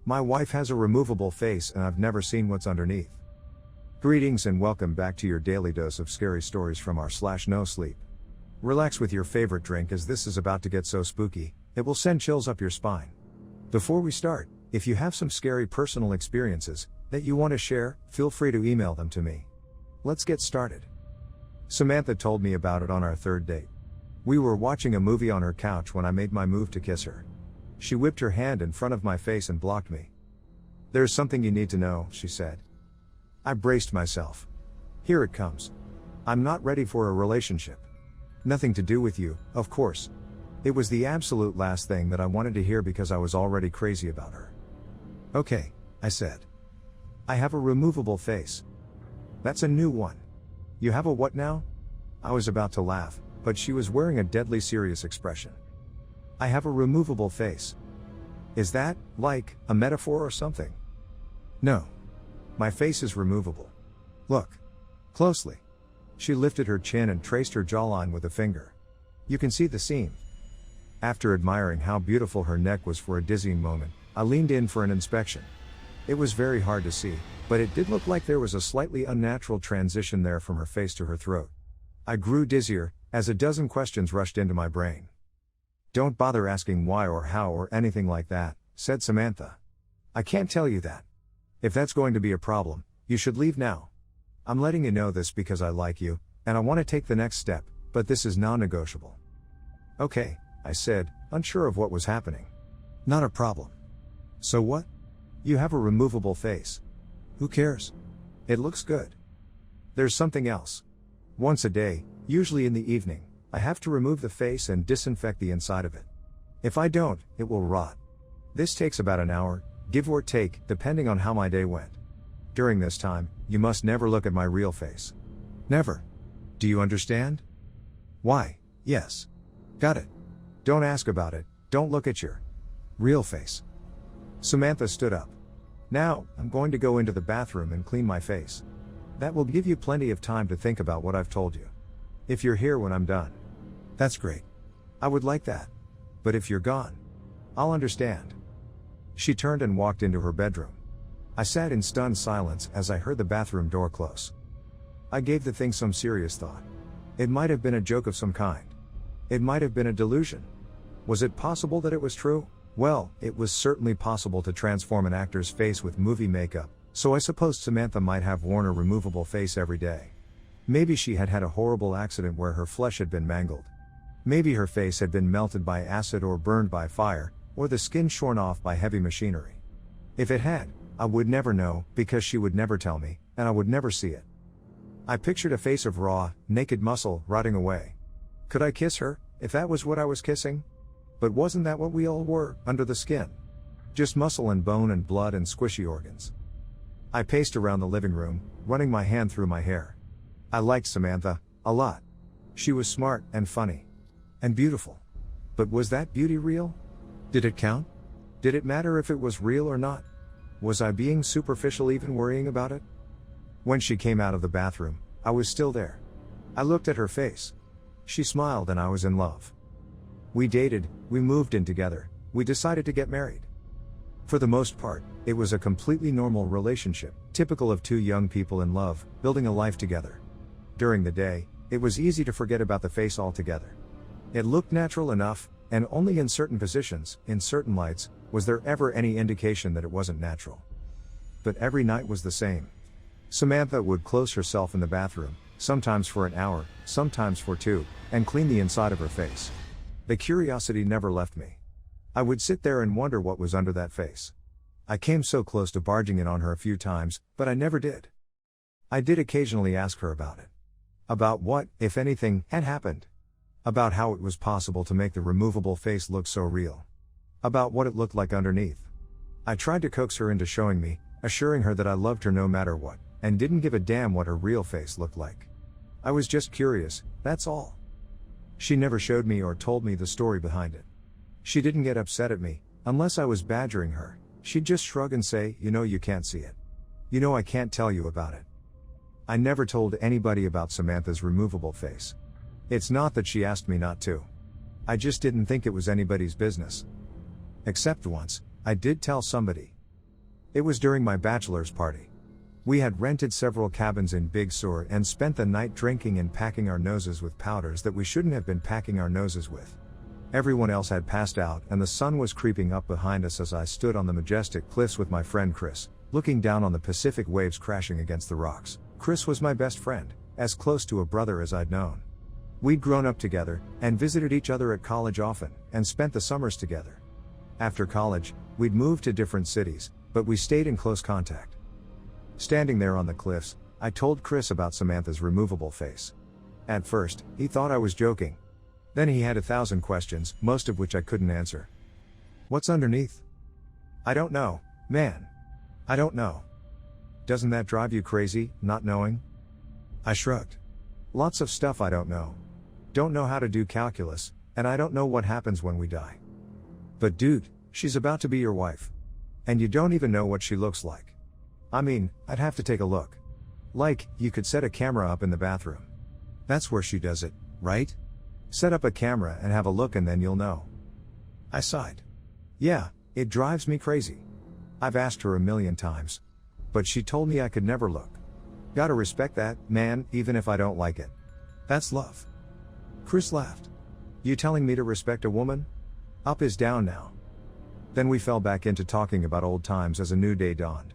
My wife has a removable face and I've never seen what's underneath. Greetings and welcome back to your daily dose of scary stories from r/NoSleep. Relax with your favorite drink as this is about to get so spooky, it will send chills up your spine. Before we start, if you have some scary personal experiences that you want to share, feel free to email them to me. Let's get started. Samantha told me about it on our third date. We were watching a movie on her couch when I made my move to kiss her. She whipped her hand in front of my face and blocked me. "There's something you need to know," she said. I braced myself. Here it comes. I'm not ready for a relationship. Nothing to do with you, of course. It was the absolute last thing that I wanted to hear because I was already crazy about her. "Okay," I said. "I have a removable face." "That's a new one." "You have a what now?" I was about to laugh, but she was wearing a deadly serious expression. "I have a removable face." "Is that, like, a metaphor or something?" "No. My face is removable. Look. Closely." She lifted her chin and traced her jawline with a finger. "You can see the seam." After admiring how beautiful her neck was for a dizzying moment, I leaned in for an inspection. It was very hard to see, but it did look like there was a slightly unnatural transition there from her face to her throat. I grew dizzier, as a dozen questions rushed into my brain. "Don't bother asking why or how or anything like that," said Samantha. "I can't tell you that. If that's going to be a problem, you should leave now. I'm letting you know this because I like you, and I want to take the next step, but this is non-negotiable." "Okay," I said, unsure of what was happening. "Not a problem." "So what? You have a removable face. Who cares? It looks good." "There's something else. Once a day, usually in the evening, I have to remove the face and disinfect the inside of it. If I don't, it will rot. This takes about an hour, give or take, depending on how my day went. During this time, you must never look at my real face. Never. Do you understand?" "Why, yes. Got it. Don't ask about it, don't look at your real face." Samantha stood up. "Now, I'm going to go into the bathroom and clean my face. That will give you plenty of time to think about what I've told you. If you're here when I'm done." "That's great. I would like that. But if you're gone, I'll understand." She turned and walked into her bedroom. I sat in stunned silence as I heard the bathroom door close. I gave the thing some serious thought. It might have been a joke of some kind. It might have been a delusion. Was it possible that it was true? Well, it was certainly possible to transform an actor's face with movie makeup, so I supposed Samantha might have worn a removable face every day. Maybe she had had a horrible accident where her flesh had been mangled. Maybe her face had been melted by acid or burned by fire, or the skin shorn off by heavy machinery. If it had, I would never know, because she would never tell me, and I would never see it. I pictured a face of raw, naked muscle, rotting away. Could I kiss her, if that was what I was kissing? But wasn't that what we all were, under the skin? Just muscle and bone and blood and squishy organs. I paced around the living room, running my hand through my hair. I liked Samantha, a lot. She was smart, and funny. And beautiful. But was that beauty real? Did it count? Did it matter if it was real or not? Was I being superficial even worrying about it? When she came out of the bathroom, I was still there. I looked at her face. She smiled and I was in love. We dated, we moved in together, we decided to get married. For the most part, it was a completely normal relationship, typical of two young people in love, building a life together. During the day, it was easy to forget about the face altogether. It looked natural enough, and only in certain positions, in certain lights, was there ever any indication that it wasn't natural. But every night was the same. Samantha would close herself in the bathroom, sometimes for an hour, sometimes for 2, and clean the inside of her face. The curiosity never left me. I would sit there and wonder what was under that face. I came so close to barging in on her a few times, but I never did. I did occasionally ask her about it. About what, if anything, had happened. About how it was possible to make the removable face look so real. About what it looked like underneath. I tried to coax her into showing me, assuring her that I loved her no matter what, and didn't give a damn what her real face looked like. I was just curious, that's all. She never showed me or told me the story behind it. She didn't get upset at me, unless I was badgering her. She'd just shrug and say, you can't see it. I can't tell you about it. I never told anybody about Samantha's removable face. It's not that she asked me not to. I just didn't think it was anybody's business. Except once, I did tell somebody. It was during my bachelor's party. We had rented several cabins in Big Sur and spent the night drinking and packing our noses with powders that we shouldn't have been packing our noses with. Everyone else had passed out and the sun was creeping up behind us as I stood on the majestic cliffs with my friend Chris, looking down on the Pacific waves crashing against the rocks. Chris was my best friend, as close to a brother as I'd known. We'd grown up together, and visited each other at college often, and spent the summers together. After college, we'd moved to different cities, but we stayed in close contact. Standing there on the cliffs, I told Chris about Samantha's removable face. At first, he thought I was joking. Then he had 1,000 questions, most of which I couldn't answer. What's underneath? I don't know, man. I don't know. Doesn't that drive you crazy, not knowing? I shrugged. Lots of stuff I don't know. Don't know how to do calculus, and I don't know what happens when we die. But dude, she's about to be your wife. And you don't even know what she looks like. I mean, I'd have to take a look. Like, you could set a camera up in the bathroom. That's where she does it, right? Set up a camera and have a look and then you'll know. I sighed. Yeah, it drives me crazy. I've asked her 1,000,000 times. But she told me I could never look. Gotta respect that, man, even if I don't like it. That's love. Chris laughed. You telling me to respect a woman? Up is down now. Then we fell back into talking about old times as a new day dawned.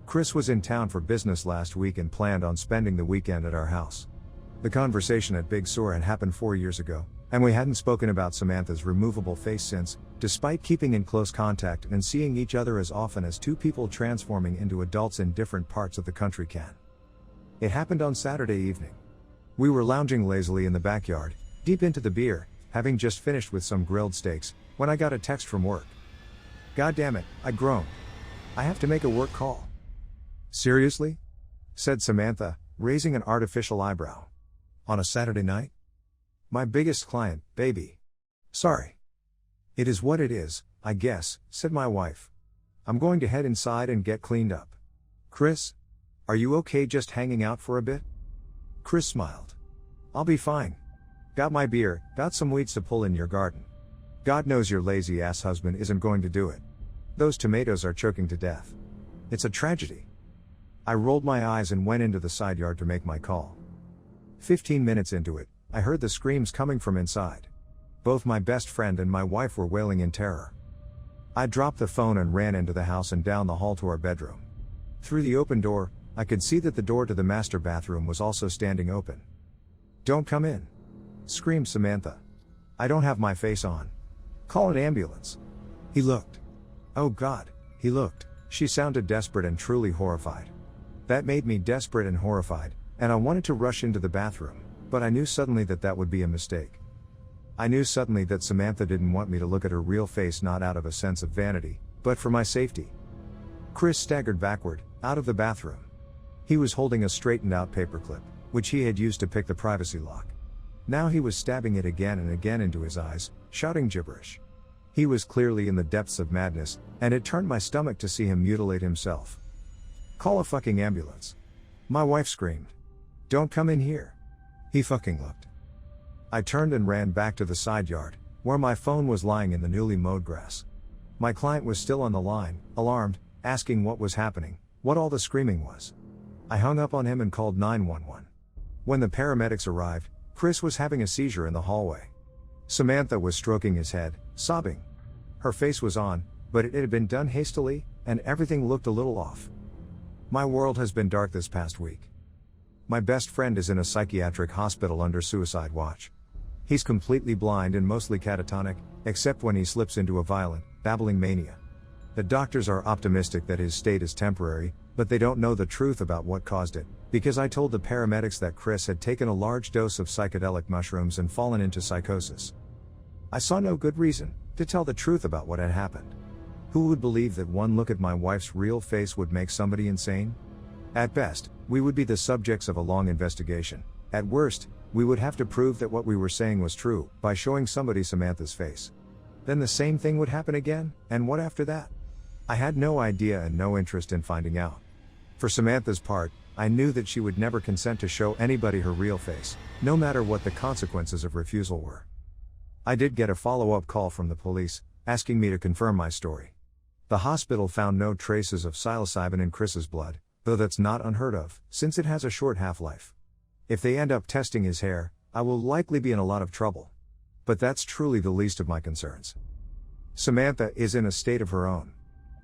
Chris was in town for business last week and planned on spending the weekend at our house. The conversation at Big Sur had happened 4 years ago, and we hadn't spoken about Samantha's removable face since, despite keeping in close contact and seeing each other as often as two people transforming into adults in different parts of the country can. It happened on Saturday evening. We were lounging lazily in the backyard, deep into the beer, having just finished with some grilled steaks, when I got a text from work. God damn it, I groaned. I have to make a work call. Seriously? Said Samantha, raising an artificial eyebrow. On a Saturday night? My biggest client, baby. Sorry. It is what it is, I guess, said my wife. I'm going to head inside and get cleaned up. Chris? Are you okay just hanging out for a bit? Chris smiled. I'll be fine. Got my beer, got some weeds to pull in your garden. God knows your lazy ass husband isn't going to do it. Those tomatoes are choking to death. It's a tragedy. I rolled my eyes and went into the side yard to make my call. 15 minutes into it, I heard the screams coming from inside. Both my best friend and my wife were wailing in terror. I dropped the phone and ran into the house and down the hall to our bedroom. Through the open door, I could see that the door to the master bathroom was also standing open. Don't come in! Screamed Samantha. I don't have my face on. Call an ambulance. He looked. Oh God, he looked. She sounded desperate and truly horrified. That made me desperate and horrified, and I wanted to rush into the bathroom, but I knew suddenly that that would be a mistake. I knew suddenly that Samantha didn't want me to look at her real face, not out of a sense of vanity, but for my safety. Chris staggered backward, out of the bathroom. He was holding a straightened out paperclip, which he had used to pick the privacy lock. Now he was stabbing it again and again into his eyes, shouting gibberish. He was clearly in the depths of madness, and it turned my stomach to see him mutilate himself. Call a fucking ambulance. My wife screamed. Don't come in here. He fucking looked. I turned and ran back to the side yard, where my phone was lying in the newly mowed grass. My client was still on the line, alarmed, asking what was happening, what all the screaming was. I hung up on him and called 911. When the paramedics arrived, Chris was having a seizure in the hallway. Samantha was stroking his head, sobbing. Her face was on, but it had been done hastily, and everything looked a little off. My world has been dark this past week. My best friend is in a psychiatric hospital under suicide watch. He's completely blind and mostly catatonic, except when he slips into a violent, babbling mania. The doctors are optimistic that his state is temporary, but they don't know the truth about what caused it, because I told the paramedics that Chris had taken a large dose of psychedelic mushrooms and fallen into psychosis. I saw no good reason to tell the truth about what had happened. Who would believe that one look at my wife's real face would make somebody insane? At best, we would be the subjects of a long investigation. At worst, we would have to prove that what we were saying was true by showing somebody Samantha's face. Then the same thing would happen again, and what after that? I had no idea and no interest in finding out. For Samantha's part, I knew that she would never consent to show anybody her real face, no matter what the consequences of refusal were. I did get a follow-up call from the police, asking me to confirm my story. The hospital found no traces of psilocybin in Chris's blood, though that's not unheard of, since it has a short half-life. If they end up testing his hair, I will likely be in a lot of trouble. But that's truly the least of my concerns. Samantha is in a state of her own.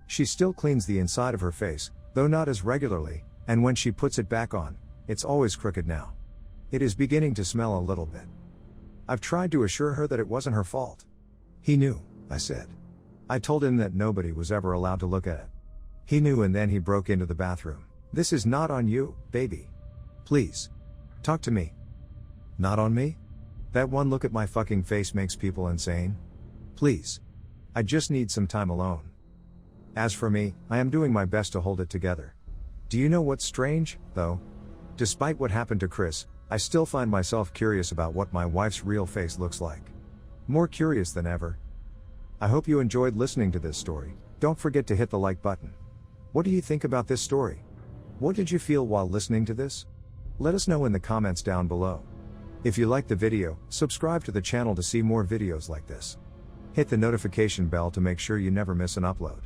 She still cleans the inside of her face, though not as regularly, and when she puts it back on, it's always crooked now. It is beginning to smell a little bit. I've tried to assure her that it wasn't her fault. He knew, I said. I told him that nobody was ever allowed to look at it. He knew, and then he broke into the bathroom. This is not on you, baby. Please. Talk to me. Not on me? That one look at my fucking face makes people insane. Please. I just need some time alone. As for me, I am doing my best to hold it together. Do you know what's strange, though? Despite what happened to Chris, I still find myself curious about what my wife's real face looks like. More curious than ever. I hope you enjoyed listening to this story. Don't forget to hit the like button. What do you think about this story? What did you feel while listening to this? Let us know in the comments down below. If you liked the video, subscribe to the channel to see more videos like this. Hit the notification bell to make sure you never miss an upload.